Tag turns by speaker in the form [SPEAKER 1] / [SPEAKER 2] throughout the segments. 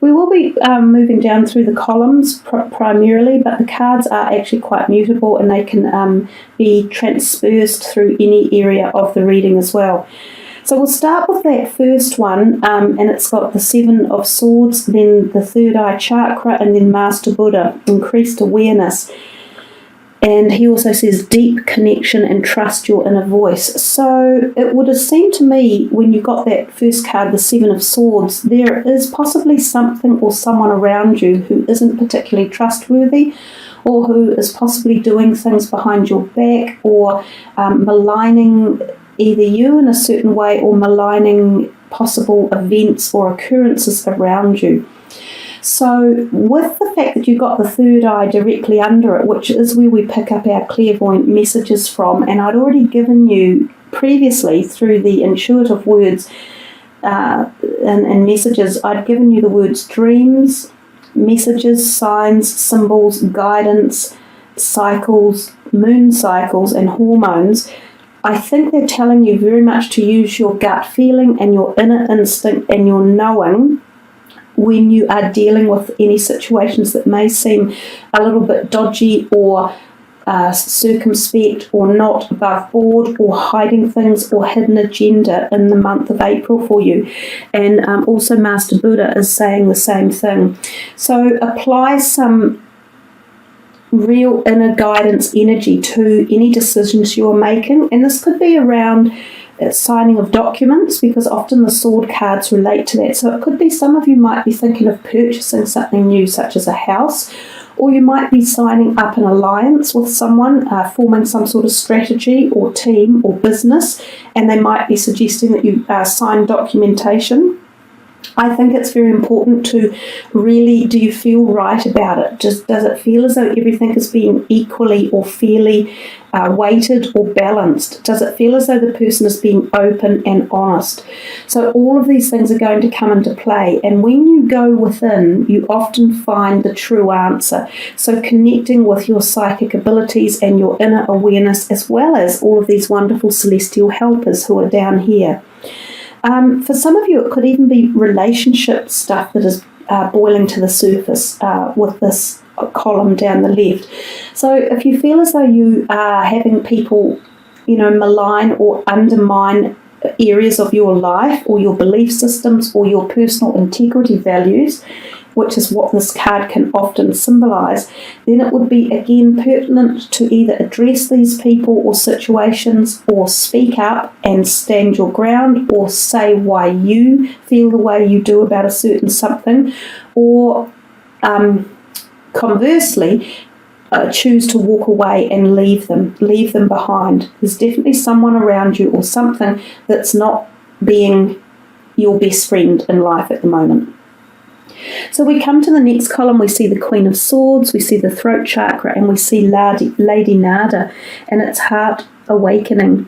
[SPEAKER 1] We will be moving down through the columns primarily, but the cards are actually quite mutable and they can be transposed through any area of the reading as well. So we'll start with that first one, and it's got the Seven of Swords, then the third eye chakra, and then Master Buddha, increased awareness. And he also says deep connection and trust your inner voice. So it would have seemed to me when you got that first card, the Seven of Swords, there is possibly something or someone around you who isn't particularly trustworthy, or who is possibly doing things behind your back, or maligning either you in a certain way or maligning possible events or occurrences around you. So with the fact that you got the third eye directly under it, which is where we pick up our clairvoyant messages from, and I'd already given you previously through the intuitive words and messages, I'd given you the words dreams, messages, signs, symbols, guidance, cycles, moon cycles, and hormones. I think they're telling you very much to use your gut feeling and your inner instinct and your knowing when you are dealing with any situations that may seem a little bit dodgy or circumspect or not above board or hiding things or hidden agenda in the month of April for you. And also Master Buddha is saying the same thing. So apply some real inner guidance energy to any decisions you're making, and this could be around signing of documents, because often the sword cards relate to that. So it could be some of you might be thinking of purchasing something new, such as a house, or you might be signing up an alliance with someone, forming some sort of strategy or team or business, and they might be suggesting that you sign documentation. I think it's very important to really, do you feel right about it? Does it feel as though everything is being equally or fairly weighted or balanced? Does it feel as though the person is being open and honest? So all of these things are going to come into play, and when you go within, you often find the true answer. So connecting with your psychic abilities and your inner awareness, as well as all of these wonderful celestial helpers who are down here. For some of you, it could even be relationship stuff that is boiling to the surface with this column down the left. So if you feel as though you are having people, malign or undermine areas of your life or your belief systems or your personal integrity values, which is what this card can often symbolize, then it would be again pertinent to either address these people or situations, or speak up and stand your ground, or say why you feel the way you do about a certain something, or conversely, choose to walk away and leave them behind. There's definitely someone around you or something that's not being your best friend in life at the moment. So we come to the next column, we see the Queen of Swords, we see the throat chakra, and we see Lady Nada and its heart awakening.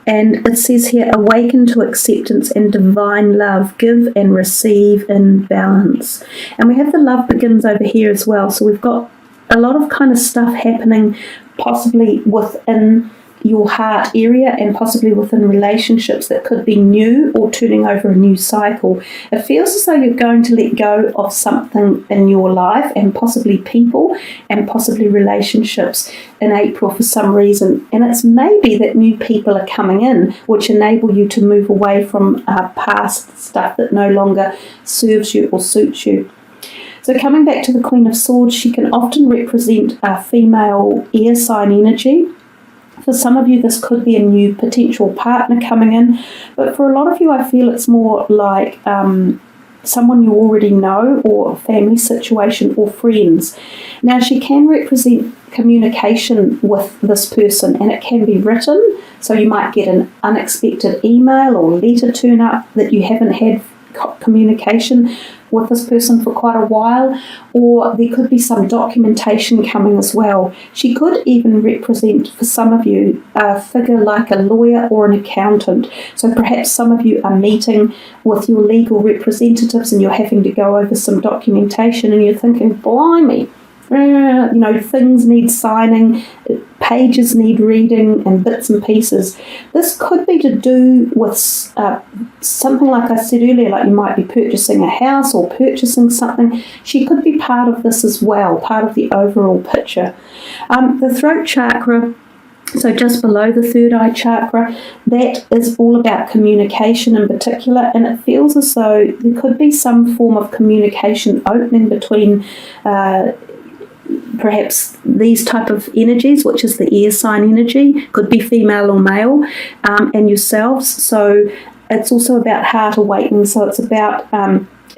[SPEAKER 1] And it says here, awaken to acceptance and divine love, give and receive in balance. And we have the love begins over here as well. So we've got a lot of kind of stuff happening possibly within your heart area and possibly within relationships that could be new or turning over a new cycle. It feels as though you're going to let go of something in your life, and possibly people and possibly relationships in April for some reason. And it's maybe that new people are coming in which enable you to move away from past stuff that no longer serves you or suits you. So coming back to the Queen of Swords, she can often represent a female air sign energy. For some of you, this could be a new potential partner coming in, but for a lot of you, I feel it's more like someone you already know, or a family situation, or friends. Now, she can represent communication with this person, and it can be written, so you might get an unexpected email or letter turn up that you haven't had communication with this person for quite a while, or there could be some documentation coming as well. She could even represent, for some of you, a figure like a lawyer or an accountant. So perhaps some of you are meeting with your legal representatives and you're having to go over some documentation and you're thinking, blimey, things need signing, pages need reading, and bits and pieces. This could be to do with something like I said earlier, like you might be purchasing a house or purchasing something. She could be part of this as well, part of the overall picture. The throat chakra, so just below the third eye chakra, that is all about communication in particular, and it feels as though there could be some form of communication opening between perhaps these type of energies, which is the air sign energy, could be female or male, and yourselves. So it's also about heart awakening, so it's about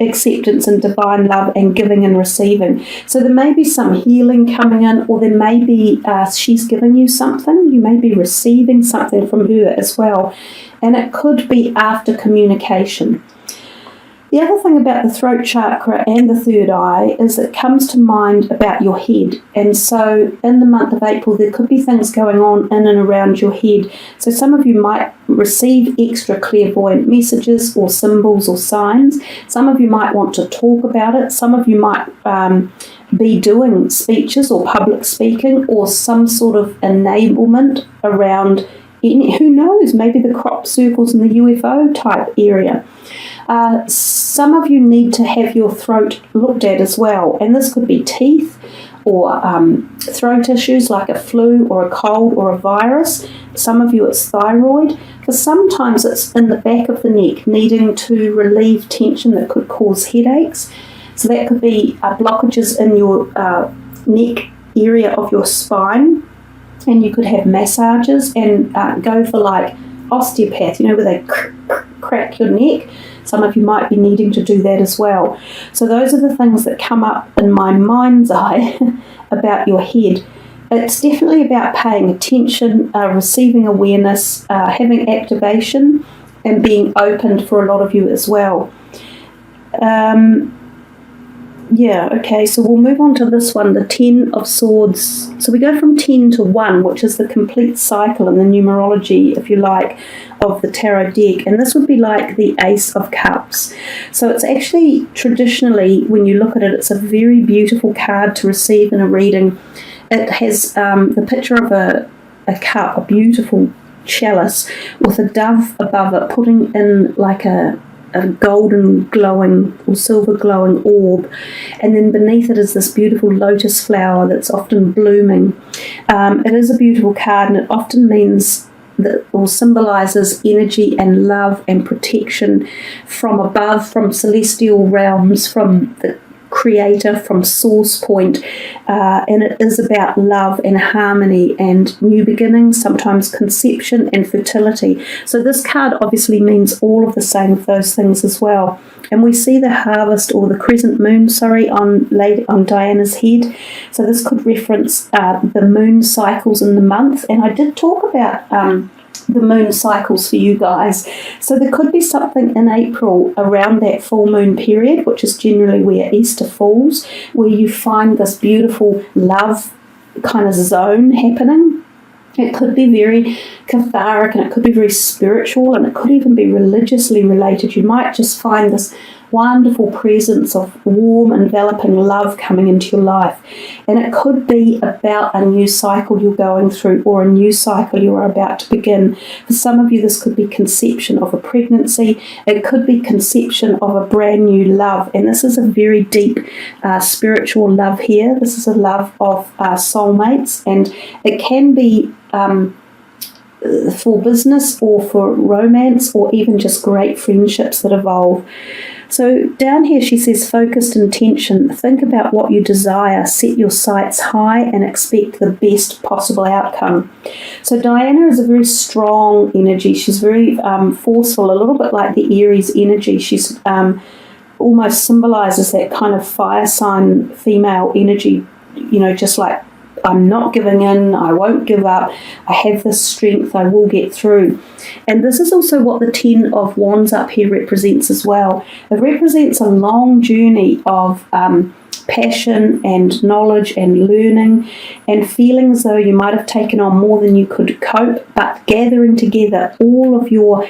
[SPEAKER 1] acceptance and divine love and giving and receiving. So there may be some healing coming in, or there may be she's giving you something, you may be receiving something from her as well, and it could be after communication. The other thing about the throat chakra and the third eye is it comes to mind about your head. And so in the month of April, there could be things going on in and around your head. So some of you might receive extra clairvoyant messages or symbols or signs. Some of you might want to talk about it. Some of you might be doing speeches or public speaking or some sort of enablement around, who knows, maybe the crop circles in the UFO type area. Some of you need to have your throat looked at as well, and this could be teeth or throat issues like a flu or a cold or a virus. Some of you it's thyroid, because sometimes it's in the back of the neck, needing to relieve tension that could cause headaches. So that could be blockages in your neck area of your spine, and you could have massages and go for like osteopath, where they crack your neck. Some of you might be needing to do that as well. So those are the things that come up in my mind's eye about your head. It's definitely about paying attention, receiving awareness, having activation, and being opened for a lot of you as well. So we'll move on to this one, the 10 of Swords. So we go from 10 to 1, which is the complete cycle in the numerology, if you like, of the tarot deck. And this would be like the Ace of Cups. So it's actually, traditionally, when you look at it, it's a very beautiful card to receive in a reading. It has the picture of a cup, a beautiful chalice, with a dove above it, putting in like a golden glowing or silver glowing orb, and then beneath it is this beautiful lotus flower that's often blooming. It is a beautiful card, and it often means that, or symbolizes energy and love and protection from above, from celestial realms, from the creator, from source point, and it is about love and harmony and new beginnings, sometimes conception and fertility. So this card obviously means all of the same of those things as well. And we see the harvest, or the crescent moon, on Diana's head. So this could reference the moon cycles in the month, and I did talk about the moon cycles for you guys. So there could be something in April around that full moon period, which is generally where Easter falls, where you find this beautiful love kind of zone happening. It could be very cathartic, and it could be very spiritual, and it could even be religiously related. You might just find this wonderful presence of warm, enveloping love coming into your life. And it could be about a new cycle you're going through, or a new cycle you are about to begin. For some of you, this could be conception of a pregnancy. It could be conception of a brand new love. And this is a very deep spiritual love here. This is a love of soulmates, and it can be for business or for romance, or even just great friendships that evolve. So down here she says, focused intention. Think about what you desire, set your sights high, and expect the best possible outcome. So Diana is a very strong energy. She's very forceful, a little bit like the Aries energy. She's almost symbolises that kind of fire sign female energy, just like, I'm not giving in, I won't give up, I have this strength, I will get through. And this is also what the 10 of Wands up here represents as well. It represents a long journey of passion and knowledge and learning, and feeling as though you might have taken on more than you could cope, but gathering together all of your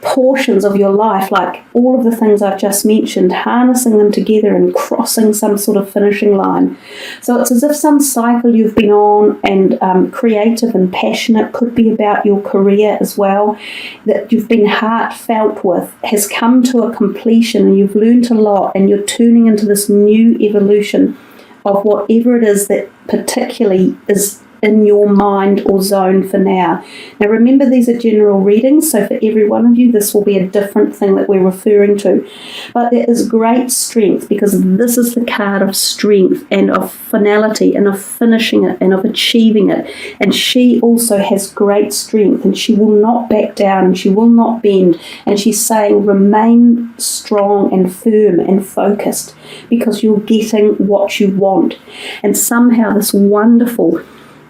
[SPEAKER 1] portions of your life, like all of the things I've just mentioned, harnessing them together and crossing some sort of finishing line. So it's as if some cycle you've been on, and creative and passionate, could be about your career as well, that you've been heartfelt with, has come to a completion, and you've learned a lot, and you're turning into this new evolution of whatever it is that particularly is in your mind or zone for now. Now remember, these are general readings, so for every one of you this will be a different thing that we're referring to. But there is great strength, because this is the card of strength and of finality and of finishing it and of achieving it. And she also has great strength, and she will not back down, and she will not bend. And she's saying remain strong and firm and focused, because you're getting what you want. And somehow this wonderful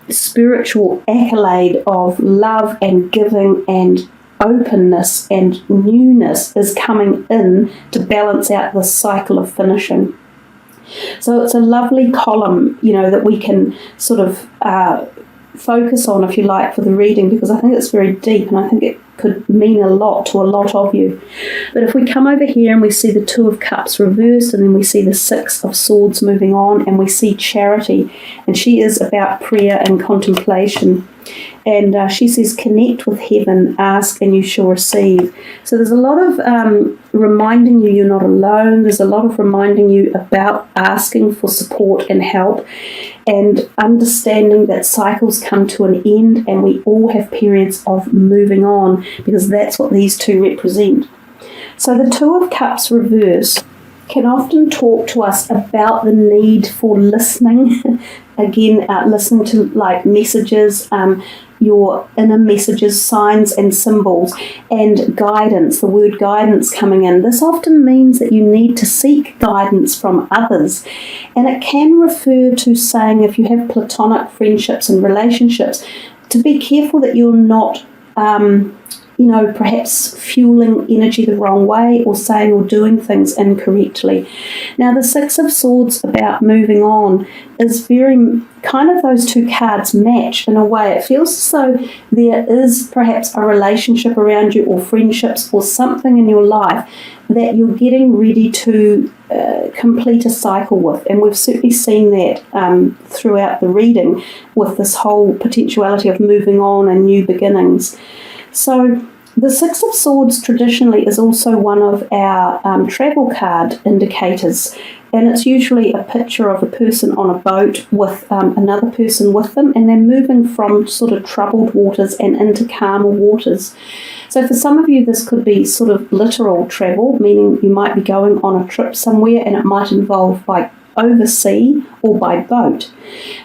[SPEAKER 1] spiritual accolade of love and giving and openness and newness is coming in to balance out the cycle of finishing. So it's a lovely column, that we can sort of focus on, if you like, for the reading, because I think it's very deep, and I think it could mean a lot to a lot of you. But if we come over here and we see the Two of Cups reversed, and then we see the Six of Swords moving on, and we see Charity, and she is about prayer and contemplation. And she says, connect with heaven, ask and you shall receive. So there's a lot of reminding you you're not alone. There's a lot of reminding you about asking for support and help, and understanding that cycles come to an end, and we all have periods of moving on, because that's what these two represent. So the Two of Cups reverse can often talk to us about the need for listening. Again, listening to messages, your inner messages, signs and symbols, and guidance, the word guidance coming in. This often means that you need to seek guidance from others, and it can refer to saying, if you have platonic friendships and relationships, to be careful that you're not perhaps fueling energy the wrong way, or saying or doing things incorrectly. Now, the Six of Swords about moving on is very kind of, those two cards match in a way. It feels as though there is perhaps a relationship around you, or friendships, or something in your life that you're getting ready to complete a cycle with. And we've certainly seen that throughout the reading, with this whole potentiality of moving on and new beginnings. So the Six of Swords traditionally is also one of our travel card indicators, and it's usually a picture of a person on a boat with another person with them, and they're moving from sort of troubled waters and into calmer waters. So for some of you, this could be sort of literal travel, meaning you might be going on a trip somewhere, and it might involve by oversea or by boat.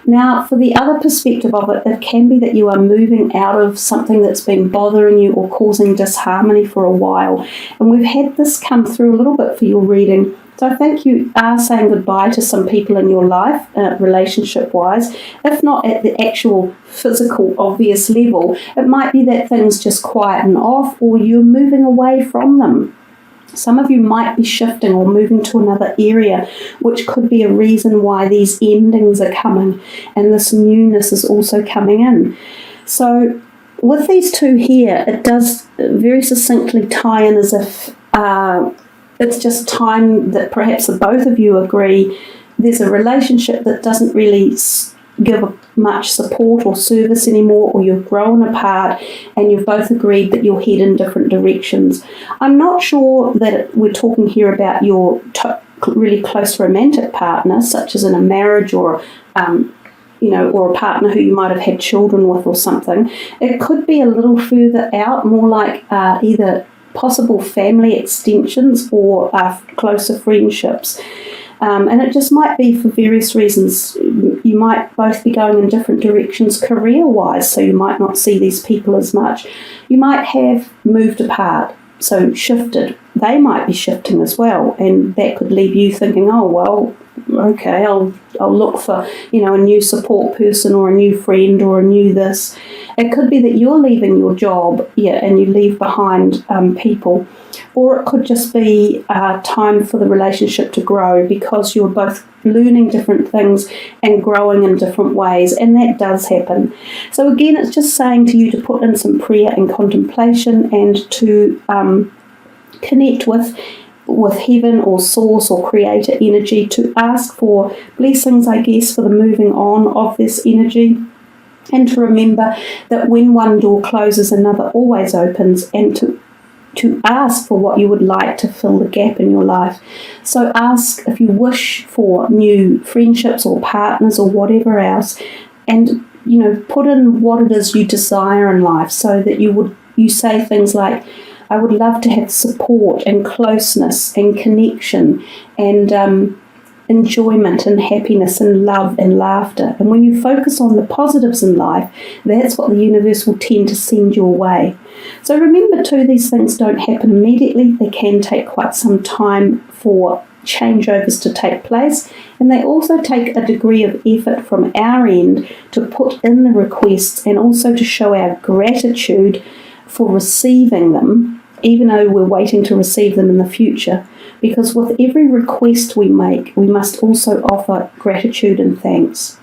[SPEAKER 1] Now, for the other perspective of it, it can be that you are moving out of something that's been bothering you or causing disharmony for a while. And we've had this come through a little bit for your reading. So I think you are saying goodbye to some people in your life, relationship-wise. If not at the actual physical, obvious level, it might be that things just quieten off, or you're moving away from them. Some of you might be shifting or moving to another area, which could be a reason why these endings are coming, and this newness is also coming in. So with these two here, it does very succinctly tie in as if it's just time that perhaps the both of you agree there's a relationship that doesn't really give much support or service anymore, or you've grown apart and you've both agreed that you'll head in different directions. I'm not sure that we're talking here about your really close romantic partner, such as in a marriage, or or a partner who you might have had children with or something. It could be a little further out, more like either possible family extensions or closer friendships. And it just might be for various reasons. You might both be going in different directions career-wise, so you might not see these people as much. You might have moved apart, so shifted. They might be shifting as well, and that could leave you thinking, oh, well, okay, I'll look for, a new support person, or a new friend, or a new this. It could be that you're leaving your job, and you leave behind people, or it could just be time for the relationship to grow because you're both learning different things and growing in different ways, and that does happen. So again, it's just saying to you to put in some prayer and contemplation and to connect with heaven or source or creator energy, to ask for blessings, I guess, for the moving on of this energy. And to remember that when one door closes, another always opens, and to ask for what you would like to fill the gap in your life. So ask if you wish for new friendships or partners or whatever else, and put in what it is you desire in life, so that you say things like, I would love to have support and closeness and connection and enjoyment and happiness and love and laughter. And when you focus on the positives in life, that's what the universe will tend to send your way. So remember too, these things don't happen immediately. They can take quite some time for changeovers to take place, and they also take a degree of effort from our end to put in the requests and also to show our gratitude for receiving them, even though we're waiting to receive them in the future. Because with every request we make, we must also offer gratitude and thanks.